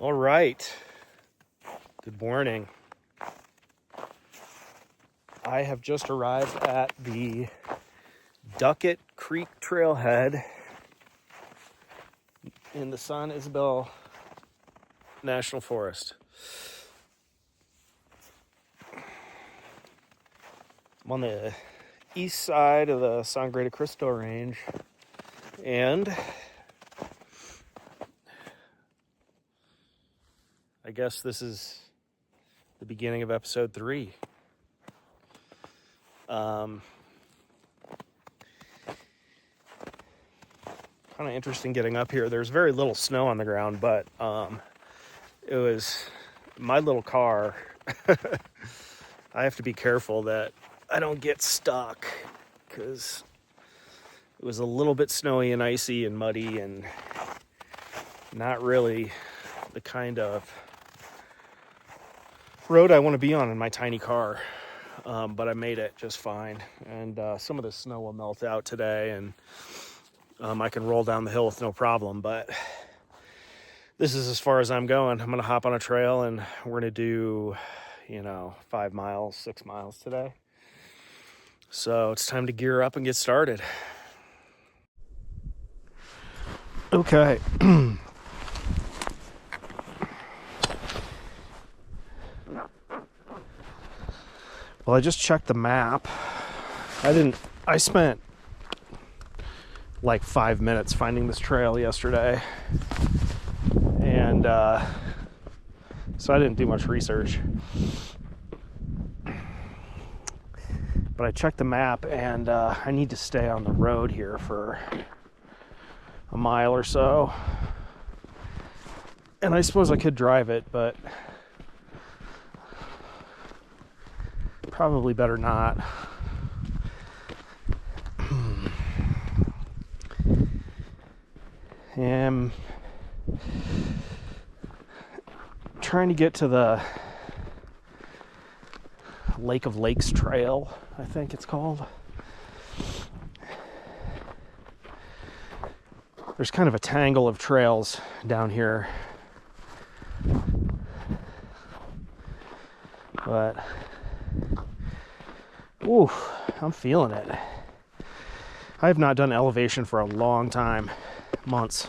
All right. Good morning. I have just arrived at the Duckett Creek Trailhead in the San Isabel National Forest. I'm on the east side of the Sangre de Christo range, and I guess this is the beginning of episode 3. Kind of interesting getting up here. There's very little snow on the ground, but it was my little car. I have to be careful that I don't get stuck because it was a little bit snowy and icy and muddy and not really the kind of road I want to be on in my tiny car. But I made it just fine. And some of the snow will melt out today, and I can roll down the hill with no problem. But this is as far as I'm going. I'm going to hop on a trail, and we're going to do, 5 miles, 6 miles today. So it's time to gear up and get started. Okay. Well, I just checked the map. I spent like 5 minutes finding this trail yesterday. And so I didn't do much research. But I checked the map, and I need to stay on the road here for a mile or so. And I suppose I could drive it, but probably better not. I'm trying to get to the Lake of Lakes Trail, I think it's called. There's kind of a tangle of trails down here. But ooh, I'm feeling it. I have not done elevation for a long time, months.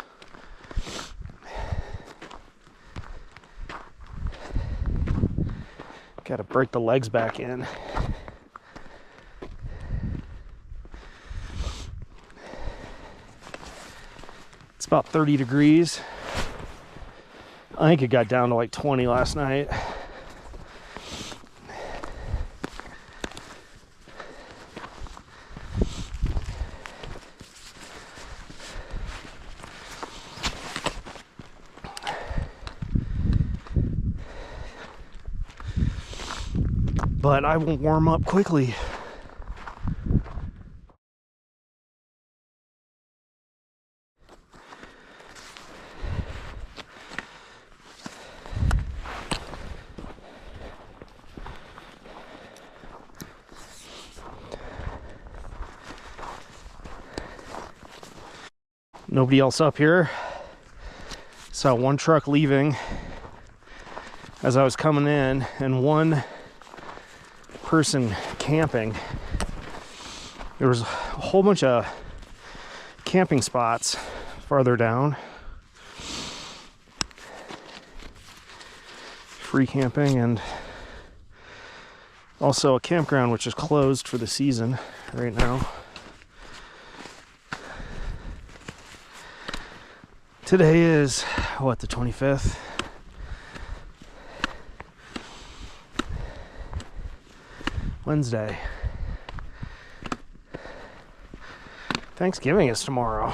Got to break the legs back in. It's about 30 degrees. I think it got down to like 20 last night. But I will warm up quickly. Nobody else up here. Saw one truck leaving as I was coming in, and one person camping. There was a whole bunch of camping spots farther down. Free camping, and also a campground which is closed for the season right now. Today is, the 25th? Wednesday. Thanksgiving is tomorrow.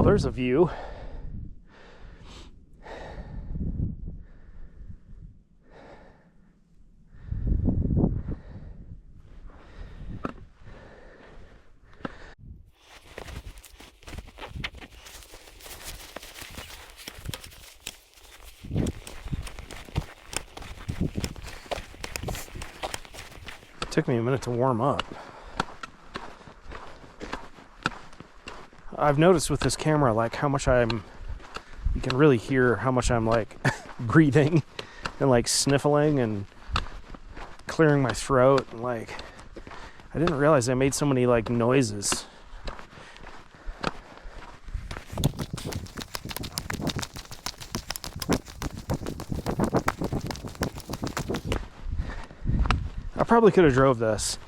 there's a view. It took me a minute to warm up. I've noticed with this camera, like, how much you can really hear how much I'm, like, breathing and, like, sniffling and clearing my throat. And, like, I didn't realize I made so many, like, noises. I probably could have drove this.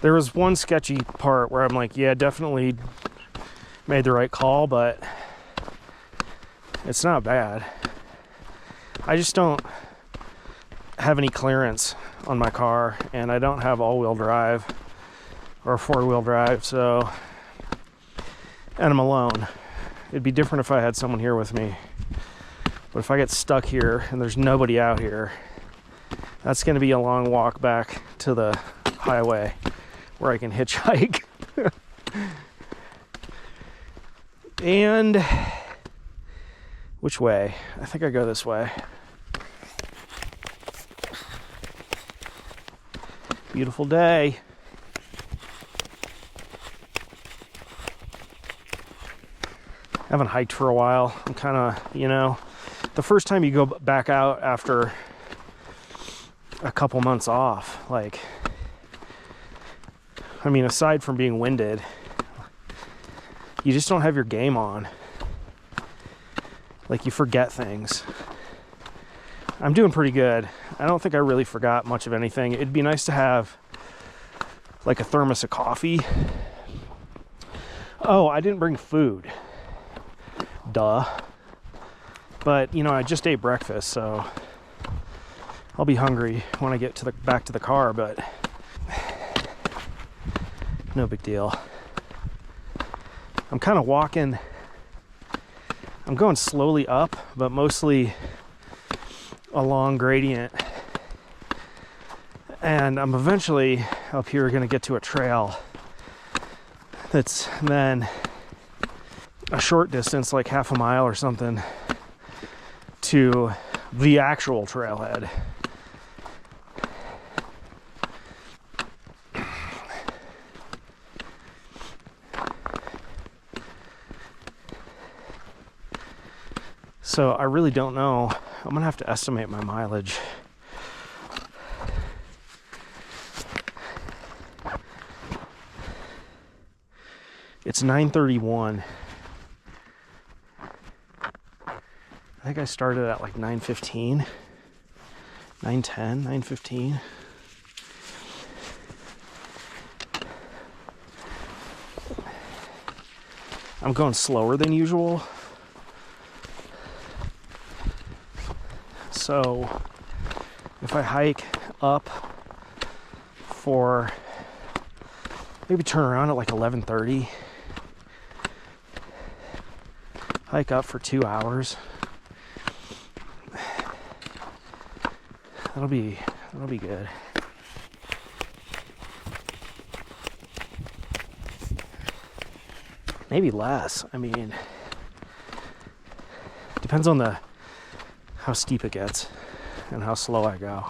There was one sketchy part where I'm like, yeah, definitely made the right call, but it's not bad. I just don't have any clearance on my car, and I don't have all-wheel drive or four-wheel drive, and I'm alone. It'd be different if I had someone here with me, but if I get stuck here and there's nobody out here, that's going to be a long walk back to the highway where I can hitchhike. And which way? I think I go this way. Beautiful day. I haven't hiked for a while. I'm kind of, the first time you go back out after a couple months off, like, I mean, aside from being winded, you just don't have your game on. Like, you forget things. I'm doing pretty good. I don't think I really forgot much of anything. It'd be nice to have, like, a thermos of coffee. Oh, I didn't bring food. Duh. But, I just ate breakfast, so I'll be hungry when I get back to the car, but no big deal. I'm kind of walking, I'm going slowly up, but mostly along gradient. And I'm eventually up here going to get to a trail that's then a short distance, like half a mile or something, to the actual trailhead. So I really don't know. I'm gonna have to estimate my mileage. It's 9:31. I think I started at like 9:15, 9:10, 9:15. I'm going slower than usual. So if I hike up for, maybe turn around at like 11:30, hike up for 2 hours, that'll be good. Maybe less. I mean, depends on how steep it gets and how slow I go.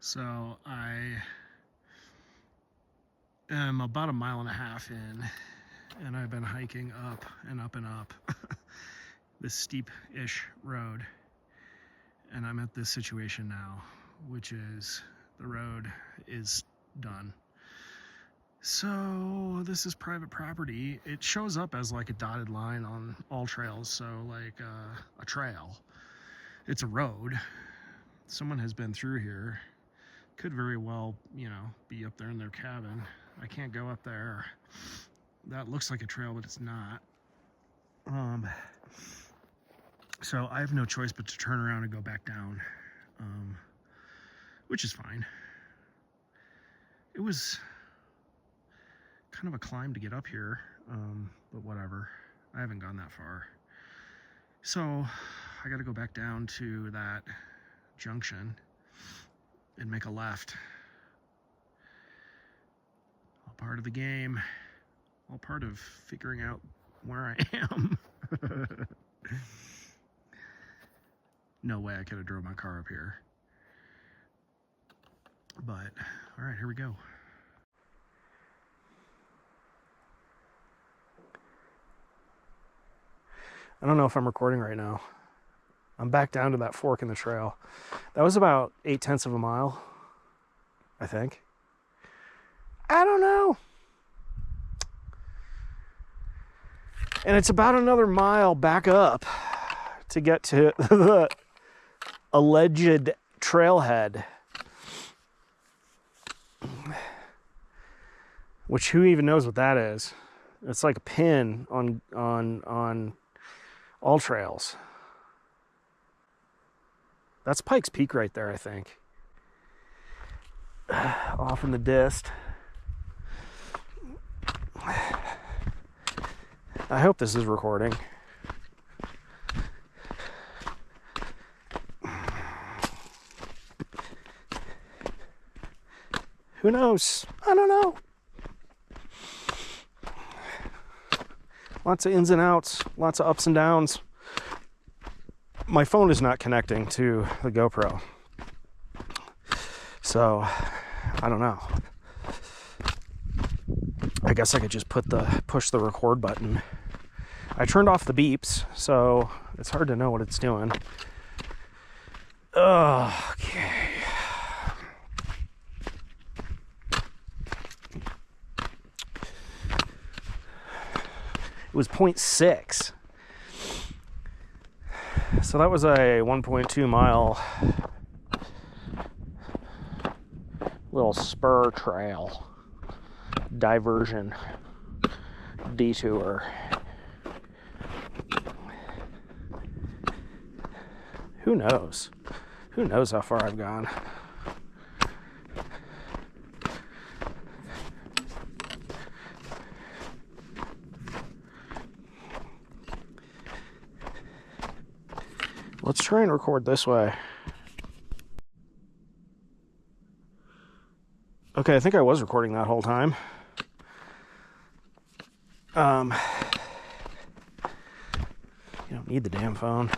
So I am about 1.5 miles in, and I've been hiking up and up and up this steep-ish road, and I'm at this situation now, which is the road is done. So this is private property. It shows up as like a dotted line on all trails, so like a trail. It's a road. Someone has been through here. Could very well, you know, be up there in their cabin. I can't go up there. That looks like a trail, but it's not. So I have no choice but to turn around and go back down, which is fine. It was kind of a climb to get up here, but whatever. I haven't gone that far. So I got to go back down to that junction and make a left. All part of the game. All part of figuring out where I am. No way I could have drove my car up here. But, all right, here we go. I don't know if I'm recording right now. I'm back down to that fork in the trail. That was about 0.8 of a mile, I think. I don't know. And it's about another mile back up to get to the alleged trailhead. Which, who even knows what that is? It's like a pin on all trails. That's Pikes Peak right there, I think. Off in the dist. I hope this is recording. Who knows? I don't know. Lots of ins and outs, lots of ups and downs. My phone is not connecting to the GoPro. So, I don't know. I guess I could just push the record button. I turned off the beeps, so it's hard to know what it's doing. Okay. It was 0.6. So that was a 1.2 mile little spur trail, diversion, detour. Who knows? Who knows how far I've gone? Let's try and record this way. Okay, I think I was recording that whole time. You don't need the damn phone.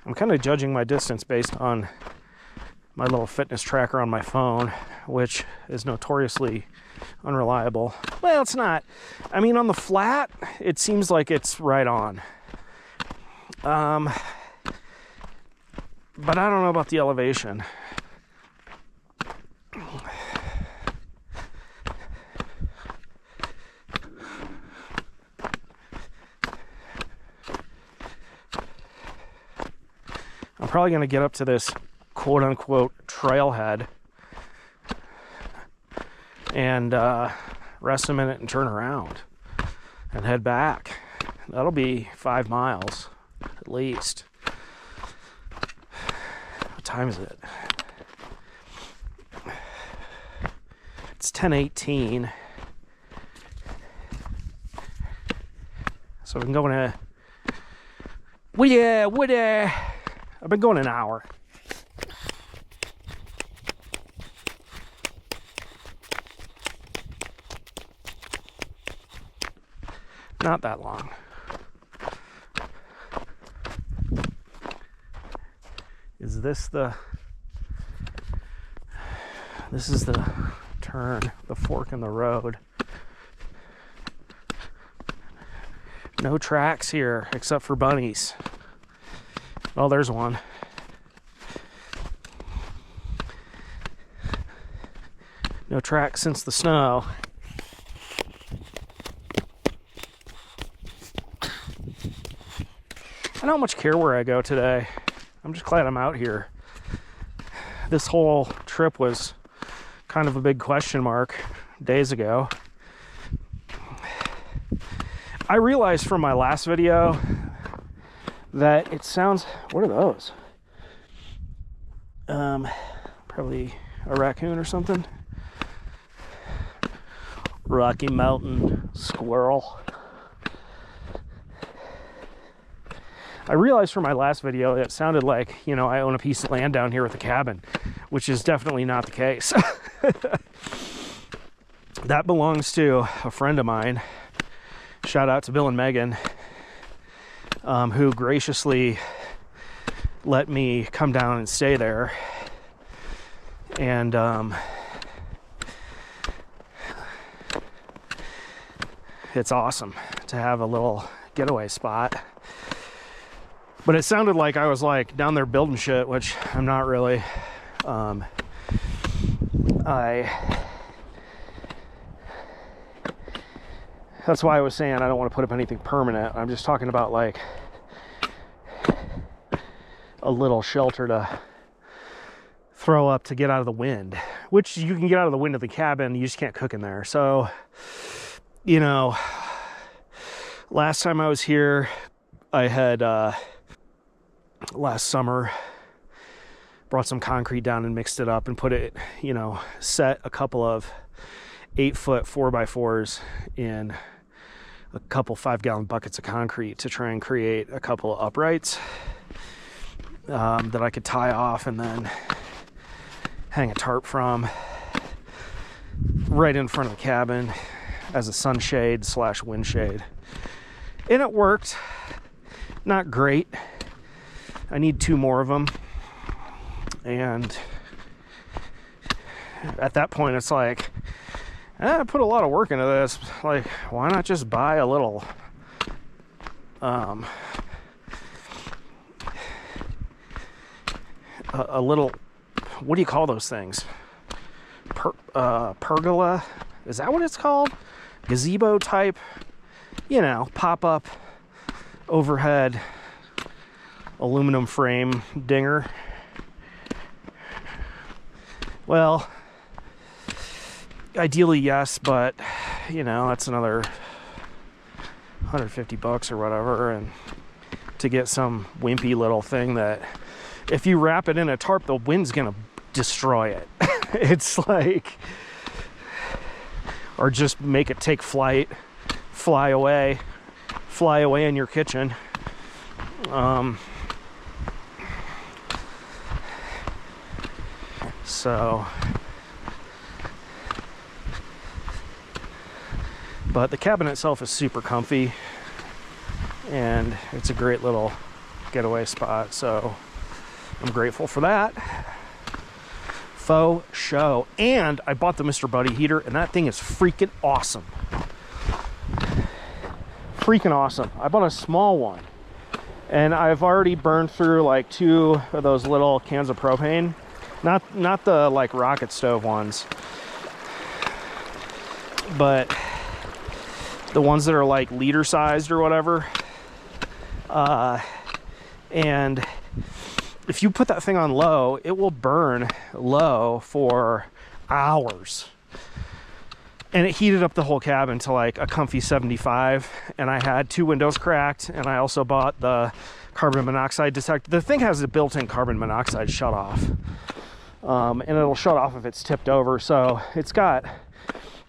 I'm kind of judging my distance based on my little fitness tracker on my phone, which is notoriously unreliable. Well, it's not. I mean, on the flat, it seems like it's right on. But I don't know about the elevation. I'm probably going to get up to this quote-unquote trailhead and rest a minute and turn around and head back. That'll be 5 miles at least. What time is it? It's 10:18. So I've been going I've been going an hour. Not that long. Is this the... This is the turn, the fork in the road. No tracks here except for bunnies. Oh, there's one. No tracks since the snow. I don't much care where I go today. I'm just glad I'm out here. This whole trip was kind of a big question mark days ago. I realized from my last video that it sounds... What are those? Probably a raccoon or something. Rocky Mountain squirrel. I realized from my last video that it sounded like, you know, I own a piece of land down here with a cabin, which is definitely not the case. That belongs to a friend of mine. Shout out to Bill and Megan, who graciously let me come down and stay there. And it's awesome to have a little getaway spot. But it sounded like I was like down there building shit, which I'm not really. That's why I was saying I don't want to put up anything permanent. I'm just talking about like a little shelter to throw up to get out of the wind, which you can get out of the wind of the cabin. You just can't cook in there. So, you know, last time I was here, I had, last summer, brought some concrete down and mixed it up and put it, you know, set a couple of 8-foot 4x4s in a couple 5-gallon buckets of concrete to try and create a couple of uprights that I could tie off and then hang a tarp from right in front of the cabin as a sunshade / windshade. And it worked. Not great. I need 2 more of them. And at that point, it's like, I put a lot of work into this. Like, why not just buy a little, a little, what do you call those things? Pergola? Is that what it's called? Gazebo type, you know, pop-up overhead aluminum frame dinger. Well, ideally yes, but you know, that's another $150 or whatever, and to get some wimpy little thing that if you wrap it in a tarp, the wind's gonna destroy it. It's like, or just make it take flight, fly away in your kitchen. So, but the cabin itself is super comfy and it's a great little getaway spot, so I'm grateful for that. Faux show. And I bought the Mr. Buddy heater, and that thing is freaking awesome. Freaking awesome. I bought a small one, and I've already burned through like 2 of those little cans of propane. Not the like rocket stove ones, but the ones that are like liter sized or whatever. And if you put that thing on low, it will burn low for hours. And it heated up the whole cabin to like a comfy 75. And I had 2 windows cracked, and I also bought the carbon monoxide detector. The thing has a built-in carbon monoxide shutoff. And it'll shut off if it's tipped over. So it's got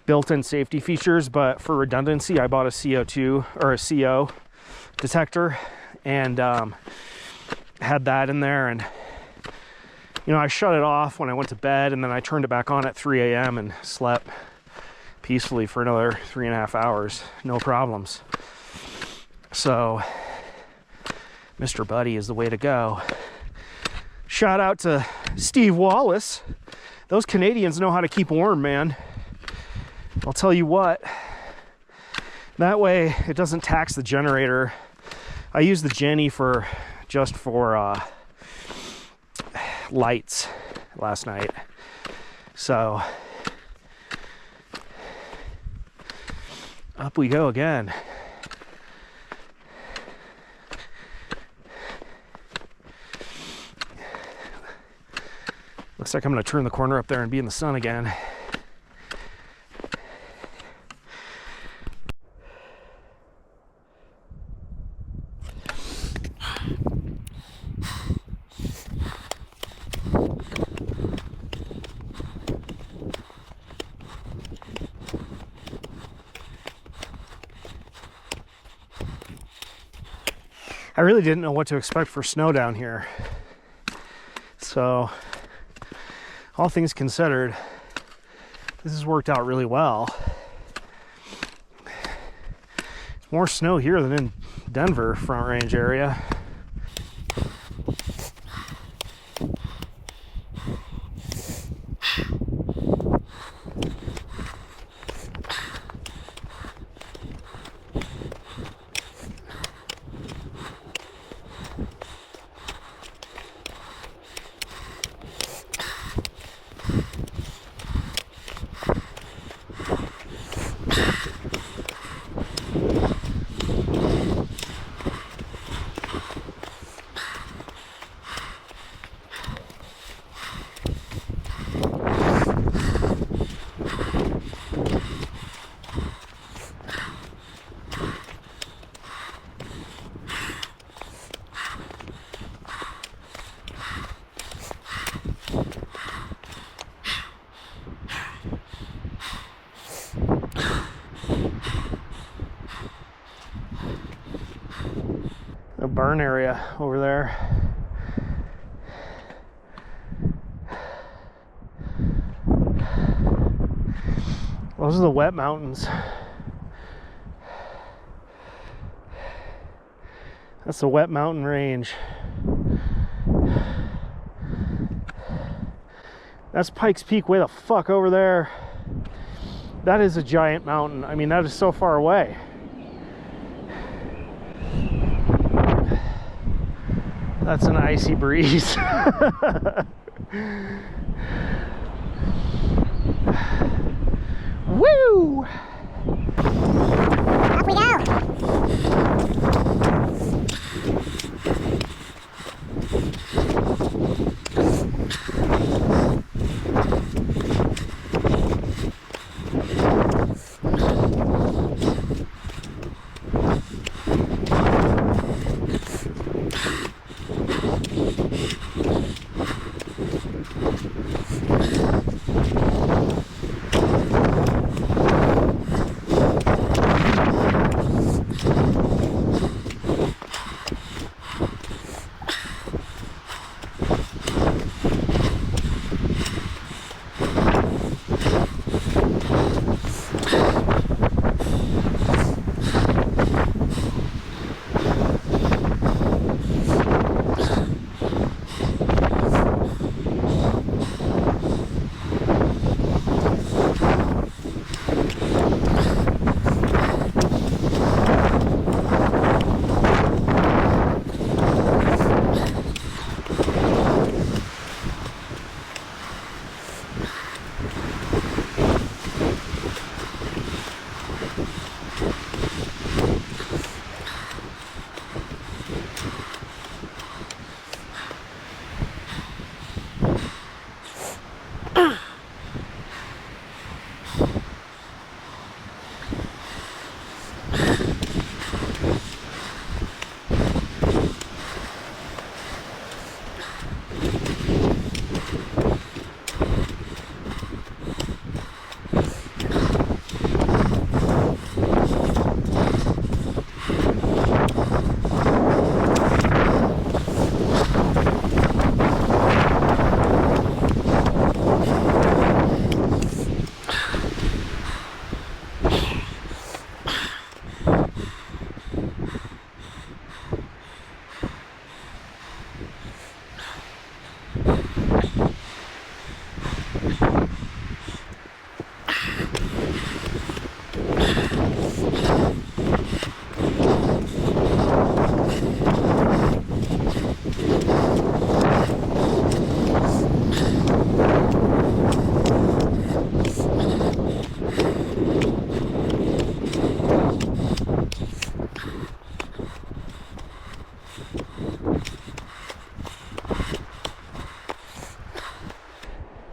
built-in safety features, but for redundancy, I bought a CO2 or a CO detector, and had that in there. And you know, I shut it off when I went to bed, and then I turned it back on at 3 a.m. and slept peacefully for another 3.5 hours, no problems. So Mr. Buddy is the way to go. Shout out to Steve Wallace. Those Canadians know how to keep warm, man. I'll tell you what. That way it doesn't tax the generator. I use the Jenny for lights last night. So up we go again. Looks like I'm going to turn the corner up there and be in the sun again. I really didn't know what to expect for snow down here. So, all things considered, this has worked out really well. More snow here than in Denver, Front Range area. A burn area over there. Those are the wet mountains. That's the wet mountain range. That's Pikes Peak way the fuck over there. That is a giant mountain. I mean, that is so far away. That's an icy breeze. Woo! Up we go!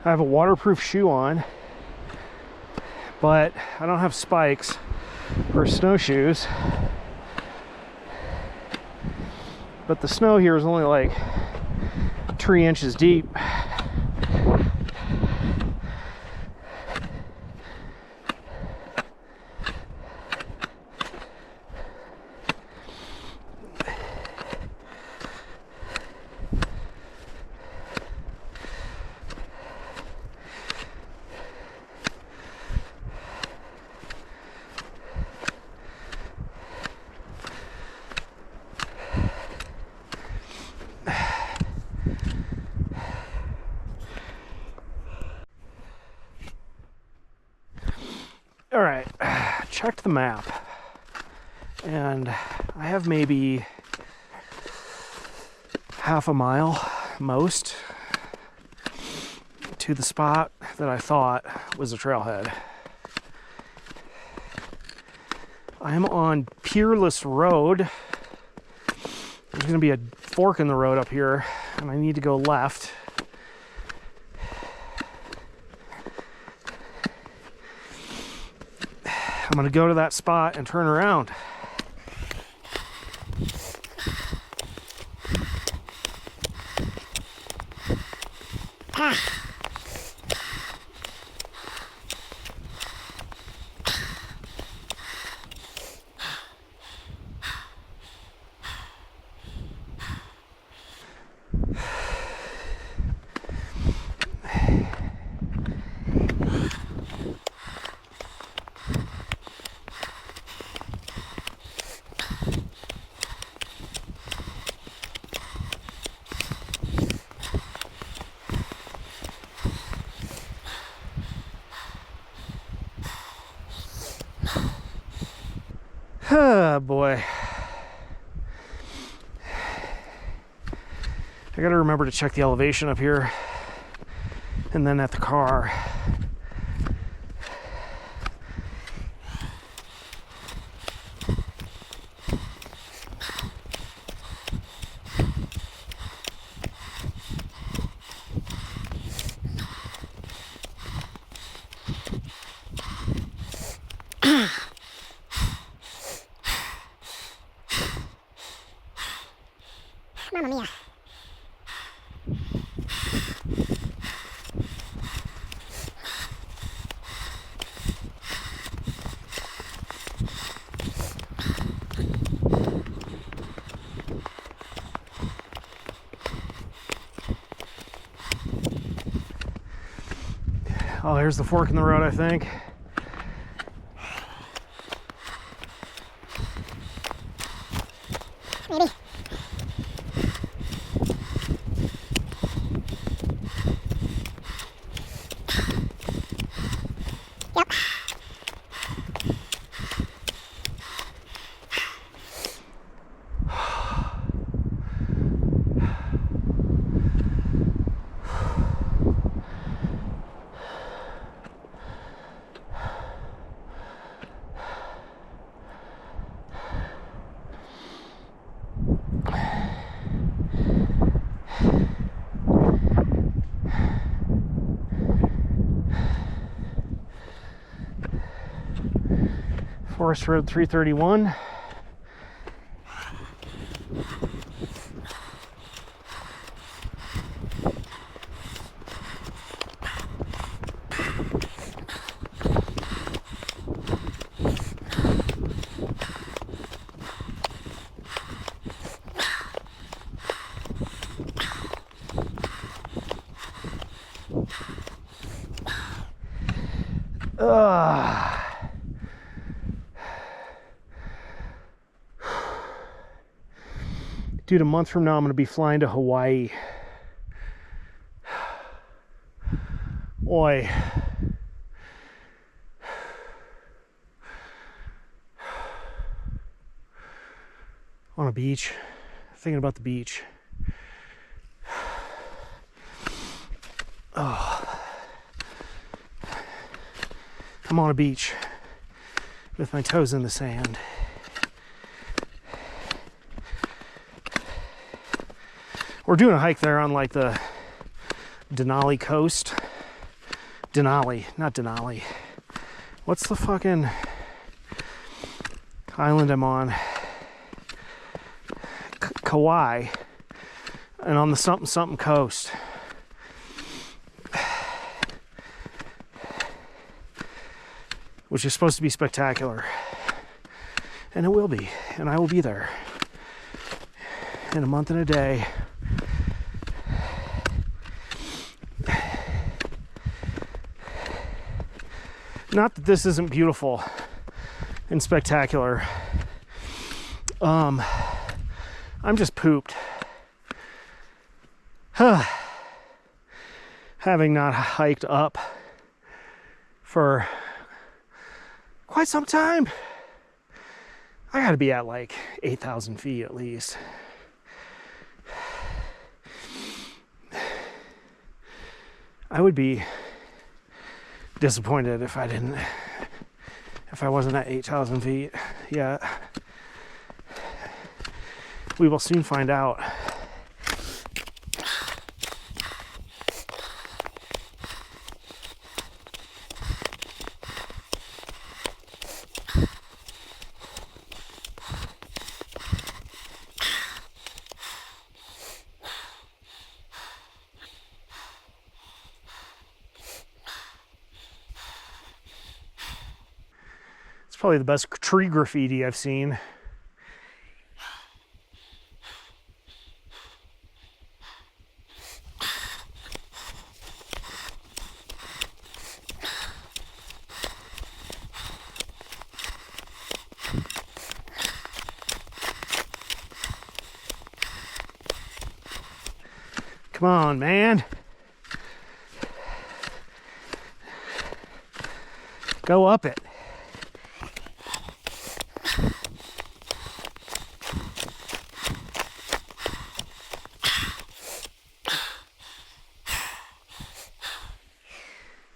I have a waterproof shoe on, but I don't have spikes for snowshoes. But the snow here is only like 3 inches deep. All right, checked the map, and I have maybe half a mile most to the spot that I thought was a trailhead. I am on Peerless Road. There's going to be a fork in the road up here, and I need to go left. I'm going to go to that spot and turn around. Oh boy. I gotta remember to check the elevation up here and then at the car. Mamma mia. Oh, here's the fork in the road, I think. Maybe. Yep. Forest Road 331. Dude, a month from now, I'm going to be flying to Hawaii. Oi. On a beach. Thinking about the beach. Oh. I'm on a beach with my toes in the sand. We're doing a hike there on like the Denali coast. Denali, not Denali. What's the fucking island I'm on? Kauai. And on the something something coast. Which is supposed to be spectacular. And it will be. And I will be there. In a month and a day. Not that this isn't beautiful and spectacular. I'm just pooped. Having not hiked up for quite some time. I gotta be at like 8,000 feet at least. I would be disappointed if I wasn't at 8,000 feet yet. We will soon find out. It's probably the best tree graffiti I've seen. Come on, man. Go up it.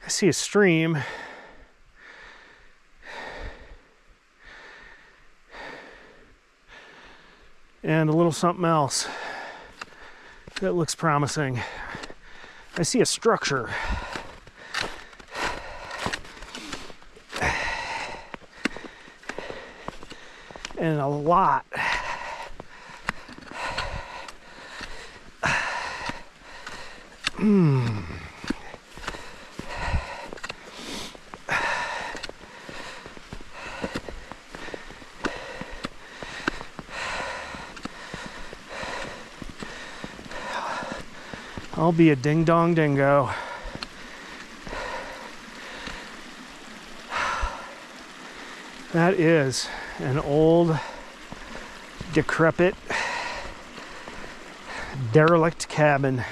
I see a stream. And a little something else that looks promising. I see a structure. And a lot. I'll be a ding-dong dingo. That is an old, decrepit, derelict cabin.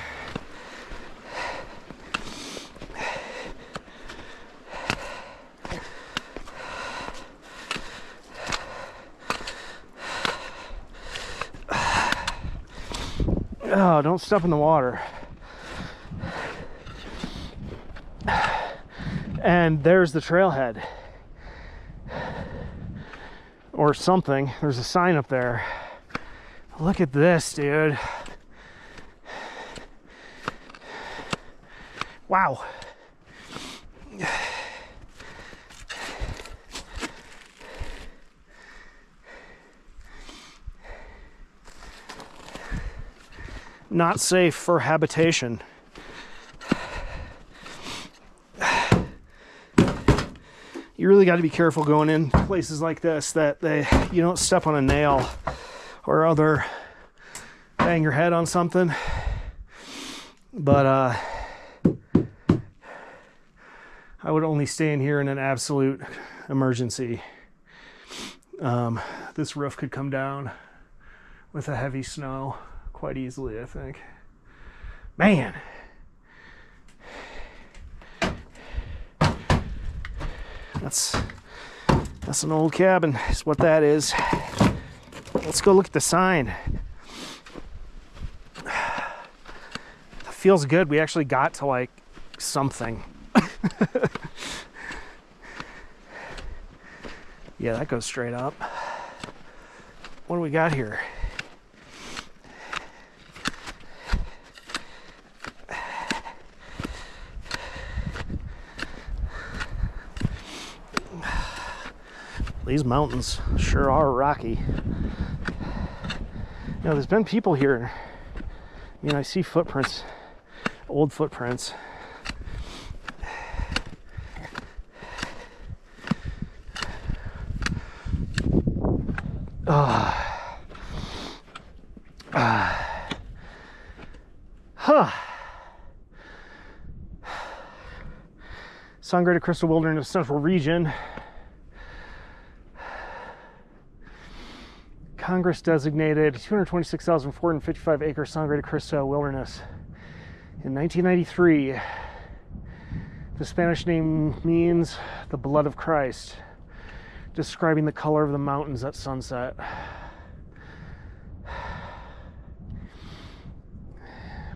Oh, don't step in the water. And there's the trailhead. Or something. There's a sign up there. Look at this, dude. Wow. Not safe for habitation. You really got to be careful going in places like this that you don't step on a nail or other, bang your head on something. But I would only stay in here in an absolute emergency. This roof could come down with a heavy snow quite easily, I think. Man. That's an old cabin, is what that is. Let's go look at the sign. That feels good. We actually got to like something. Yeah, that goes straight up. What do we got here? these mountains sure are rocky. You know, there's been people here. I mean, I see footprints, old footprints. Sangre de Christo Wilderness Central Region. Congress designated 226,455 acre Sangre de Christo Wilderness in 1993. The Spanish name means the blood of Christ, describing the color of the mountains at sunset.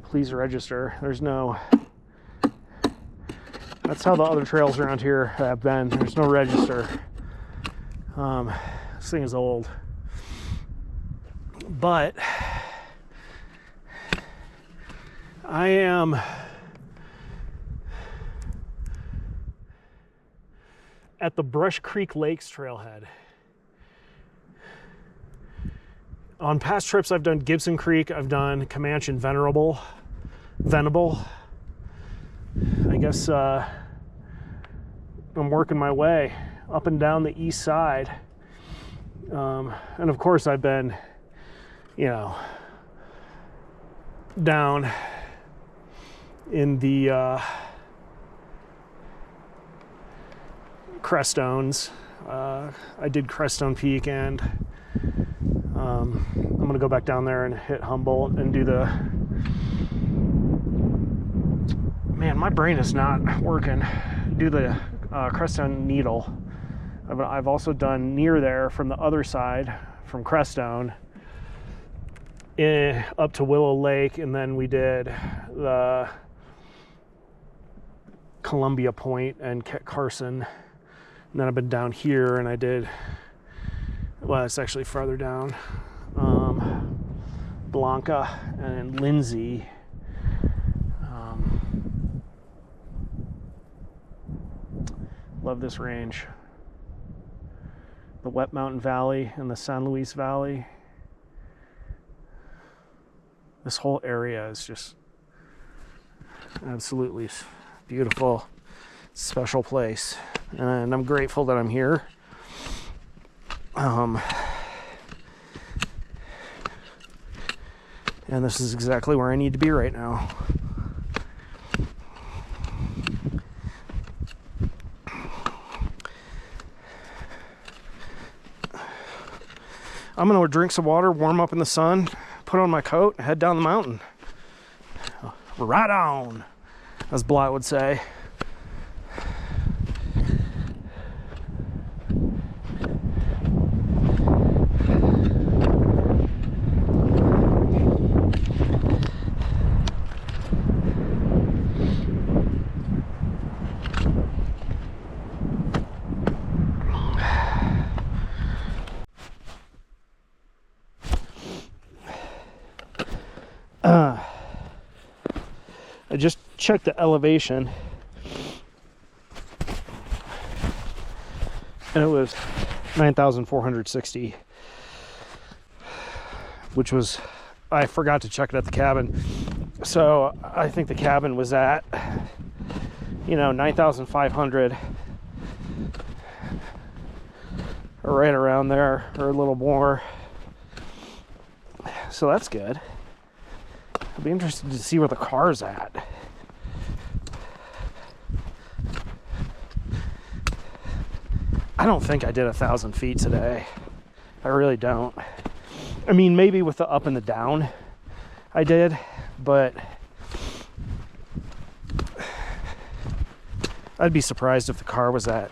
Please register. There's no... That's how the other trails around here have been. There's no register. This thing is old. But I am at the Brush Creek Lakes trailhead. On past trips, I've done Gibson Creek, I've done Comanche and Venable. I guess I'm working my way up and down the east side. And of course, I've been, you know, down in the Crestones. I did Crestone Peak, and I'm going to go back down there and hit Humboldt and do the... Man, my brain is not working. Do the Crestone Needle. I've also done near there from the other side, from Crestone up to Willow Lake, and then we did the Columbia Point and Kit Carson. And then I've been down here, and I did, well, it's actually farther down, Blanca and Lindsay. Love this range. The Wet Mountain Valley and the San Luis Valley. This whole area is just absolutely beautiful, special place. And I'm grateful that I'm here. And this is exactly where I need to be right now. I'm gonna drink some water, warm up in the sun, put on my coat, and head down the mountain. Right on, as Blatt would say. I just checked the elevation, and it was 9,460, which was, I forgot to check it at the cabin. So I think the cabin was at, 9,500, or right around there, or a little more. So that's good. I'll be interested to see where the car's at. I don't think I did 1,000 feet today. I really don't. I mean, maybe with the up and the down I did, but I'd be surprised if the car was at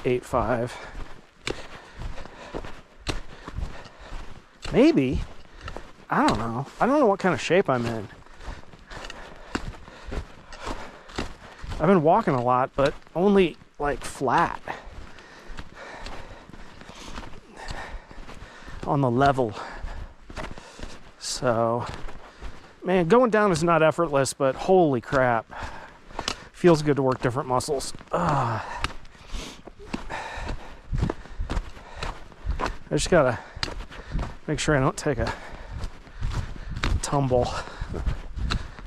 8.5. Maybe. I don't know. I don't know what kind of shape I'm in. I've been walking a lot, but only like flat on the level. So, man, going down is not effortless, but holy crap. Feels good to work different muscles. just gotta make sure I don't take a tumble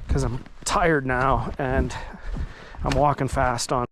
because I'm tired now and I'm walking fast on.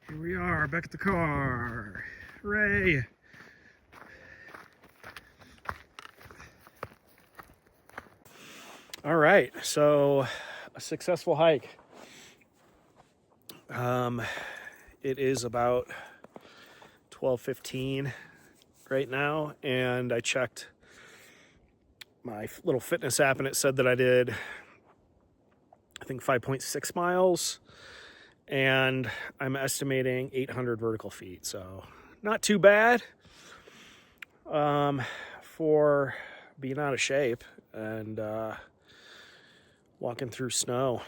Here we are, back at the car. Hooray! All right, so a successful hike. It is about 12:15 right now, and I checked my little fitness app and it said that I did, I think, 5.6 miles, and I'm estimating 800 vertical feet, so not too bad for being out of shape and walking through snow.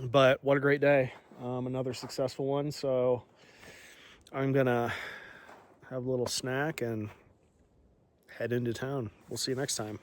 But what a great day. Another successful one, so I'm gonna have a little snack and head into town. We'll see you next time.